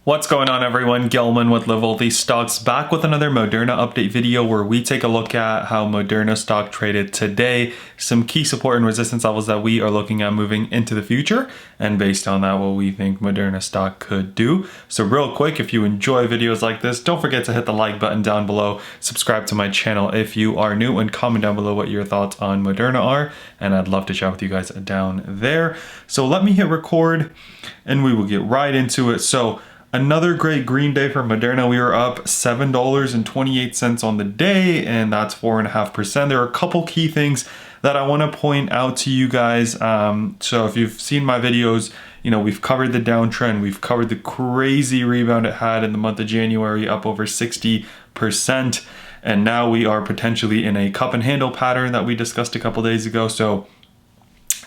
What's going on, everyone? Gelman with Wellthy Stocks, back with another Moderna update video where we take a look at how Moderna stock traded today, some key support and resistance levels that we are looking at moving into the future, and based on that, what we think Moderna stock could do. So real quick, if you enjoy videos like this, don't forget to hit the like button down below, subscribe to my channel if you are new, and comment down below what your thoughts on Moderna are, and I'd love to chat with you guys down there. So let me hit record and we will get right into it. So another great green day for Moderna. We are up $7.28 on the day, and that's 4.5%. There are a couple key things that I want to point out to you guys. So if you've seen my videos, you know, we've covered the downtrend. We've covered the crazy rebound it had in the month of January, up over 60%. And now we are potentially in a cup and handle pattern that we discussed a couple days ago. So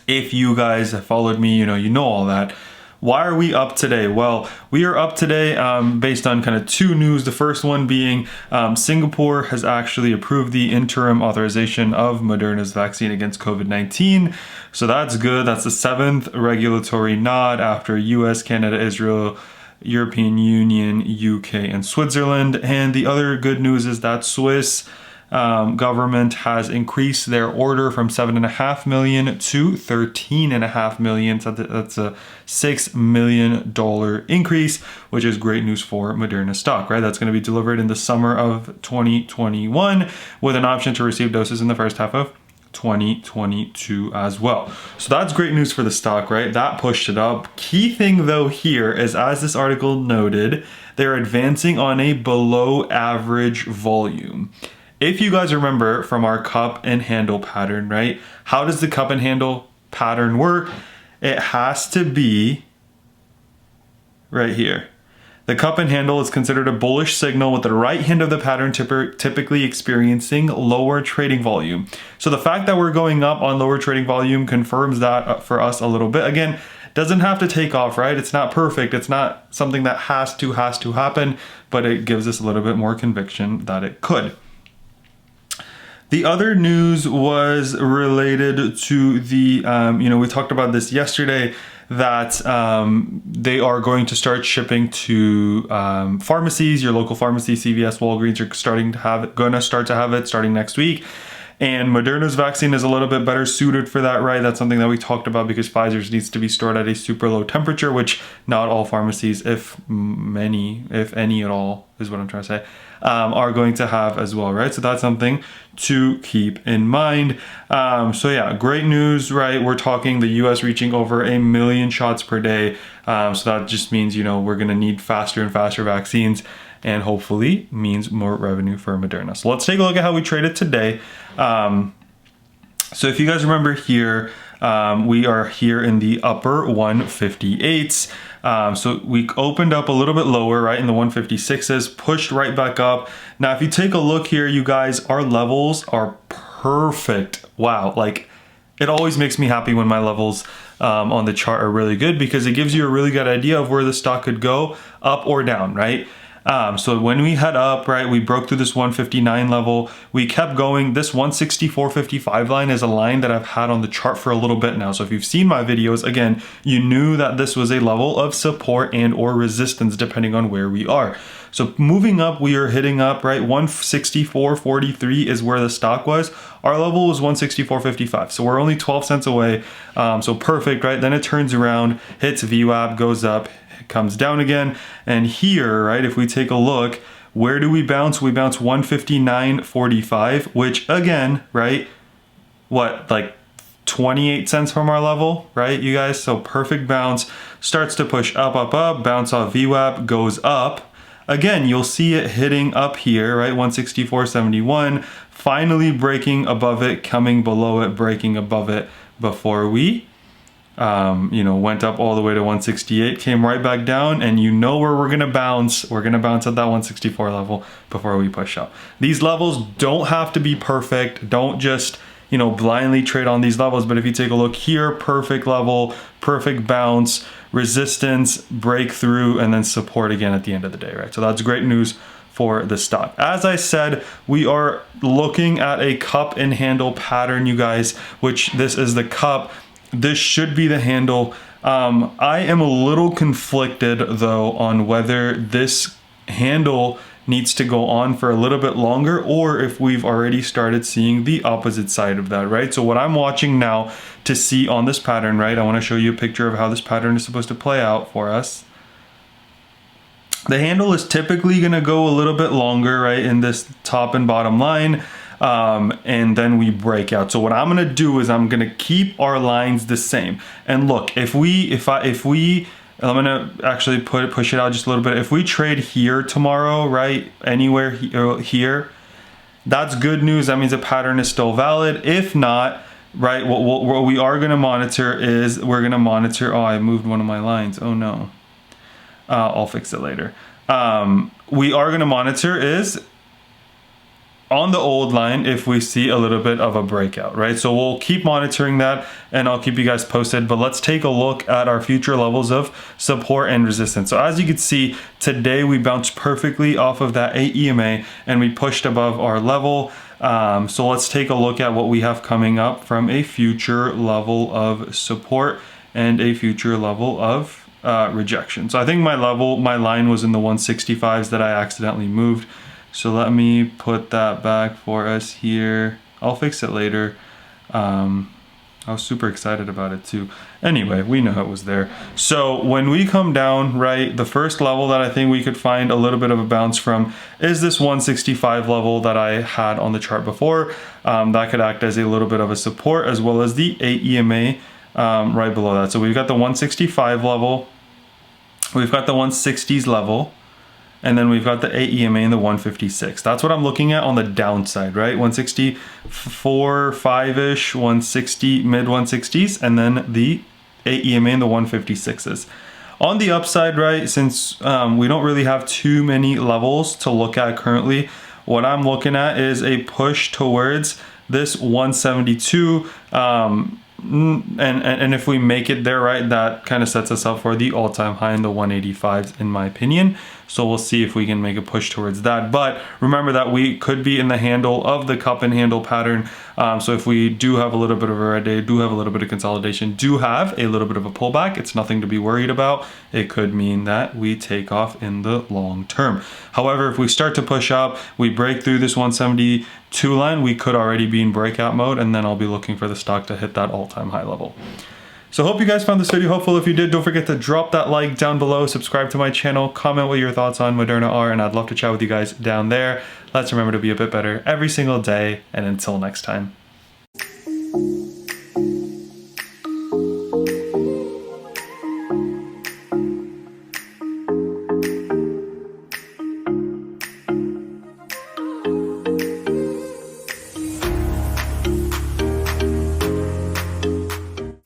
if you guys have followed me, you know all that. Why are we up today? Well, we are up today based on kind of two news. The first one being Singapore has actually approved the interim authorization of Moderna's vaccine against COVID-19. So that's good. That's the 7th regulatory nod after US, Canada, Israel, European Union, UK, and Switzerland. And the other good news is that Swiss government has increased their order from 7.5 million to 13.5 million. So that's a $6 million increase, which is great news for Moderna stock, right? That's going to be delivered in the summer of 2021 with an option to receive doses in the first half of 2022 as well. So that's great news for the stock, right? That pushed it up. Key thing though here is, as this article noted, they're advancing on a below average volume. If you guys remember from our cup and handle pattern, right? How does the cup and handle pattern work? It has to be right here. The cup and handle is considered a bullish signal with the right hand of the pattern typically experiencing lower trading volume. So the fact that we're going up on lower trading volume confirms that for us a little bit. Again, doesn't have to take off, right? It's not perfect. It's not something that has to happen, but it gives us a little bit more conviction that it could. The other news was related to the, we talked about this yesterday, that they are going to start shipping to pharmacies. Your local pharmacy, CVS, Walgreens are gonna start to have it starting next week. And Moderna's vaccine is a little bit better suited for that, right? That's something that we talked about because Pfizer's needs to be stored at a super low temperature, which not all pharmacies, if any at all, is what I'm trying to say, are going to have as well, right? So that's something to keep in mind. So yeah, great news, right? We're talking the US reaching over 1 million shots per day. So that just means, we're gonna need faster and faster vaccines, and hopefully means more revenue for Moderna. So let's take a look at how we traded today. So if you guys remember here, we are here in the upper 158s. So we opened up a little bit lower, right, in the 156s, pushed right back up. Now, if you take a look here, you guys, our levels are perfect. Wow, like it always makes me happy when my levels on the chart are really good, because it gives you a really good idea of where the stock could go, up or down, right? So when we head up, right, we broke through this 159 level. We kept going. This 164.55 line is a line that I've had on the chart for a little bit now. So if you've seen my videos, again, you knew that this was a level of support and or resistance depending on where we are. So moving up, we are hitting up, right? 164.43 is where the stock was. Our level was 164.55. So we're only 12 cents away. So perfect, right? Then it turns around, hits VWAP, goes up, comes down again. And here, right, if we take a look, where do we bounce? We bounce 159.45, which again, right, what, like 28 cents from our level, right, you guys? So perfect bounce, starts to push up, bounce off VWAP, goes up. Again, you'll see it hitting up here, right, 164.71, finally breaking above it, coming below it, breaking above it before we went up all the way to 168, came right back down, and where we're gonna bounce. We're gonna bounce at that 164 level before we push up. These levels don't have to be perfect. Don't just, blindly trade on these levels. But if you take a look here, perfect level, perfect bounce, resistance, breakthrough, and then support again at the end of the day, right? So that's great news for the stock. As I said, we are looking at a cup and handle pattern, you guys, which this is the cup. This should be the handle. I am a little conflicted though on whether this handle needs to go on for a little bit longer or if we've already started seeing the opposite side of that, right? So what I'm watching now to see on this pattern, right? I want to show you a picture of how this pattern is supposed to play out for us. The handle is typically going to go a little bit longer, right, in this top and bottom line, and then we break out. So what I'm going to do is I'm going to keep our lines the same. And look, if I'm going to actually push it out just a little bit. If we trade here tomorrow, right, anywhere here, that's good news. That means the pattern is still valid. If not, right, what we are going to monitor is we're going to monitor, oh, I moved one of my lines. Oh no. I'll fix it later. We are going to monitor is on the old line if we see a little bit of a breakout, right? So we'll keep monitoring that and I'll keep you guys posted, but let's take a look at our future levels of support and resistance. So as you can see, today we bounced perfectly off of that 8 EMA and we pushed above our level. So let's take a look at what we have coming up from a future level of support and a future level of rejection. So I think my line was in the 165s that I accidentally moved. So let me put that back for us here. I'll fix it later. I was super excited about it too. Anyway, we know it was there. So when we come down, right, the first level that I think we could find a little bit of a bounce from is this 165 level that I had on the chart before. That could act as a little bit of a support, as well as the 8 EMA right below that. So we've got the 165 level, we've got the 160s level, and then we've got the 8 EMA and the 156. That's what I'm looking at on the downside, right? 164, 5-ish, 160, mid 160s, and then the 8 EMA and the 156s. On the upside, right, since we don't really have too many levels to look at currently, what I'm looking at is a push towards this 172, and if we make it there, right, that kind of sets us up for the all-time high in the 185s in my opinion. So we'll see if we can make a push towards that. But remember that we could be in the handle of the cup and handle pattern. So if we do have a little bit of a red day, do have a little bit of consolidation, do have a little bit of a pullback, it's nothing to be worried about. It could mean that we take off in the long term. However, if we start to push up, we break through this 172 line, we could already be in breakout mode, and then I'll be looking for the stock to hit that all-time high level. So hope you guys found this video helpful. If you did, don't forget to drop that like down below, subscribe to my channel, comment what your thoughts on Moderna are, and I'd love to chat with you guys down there. Let's remember to be a bit better every single day, and until next time.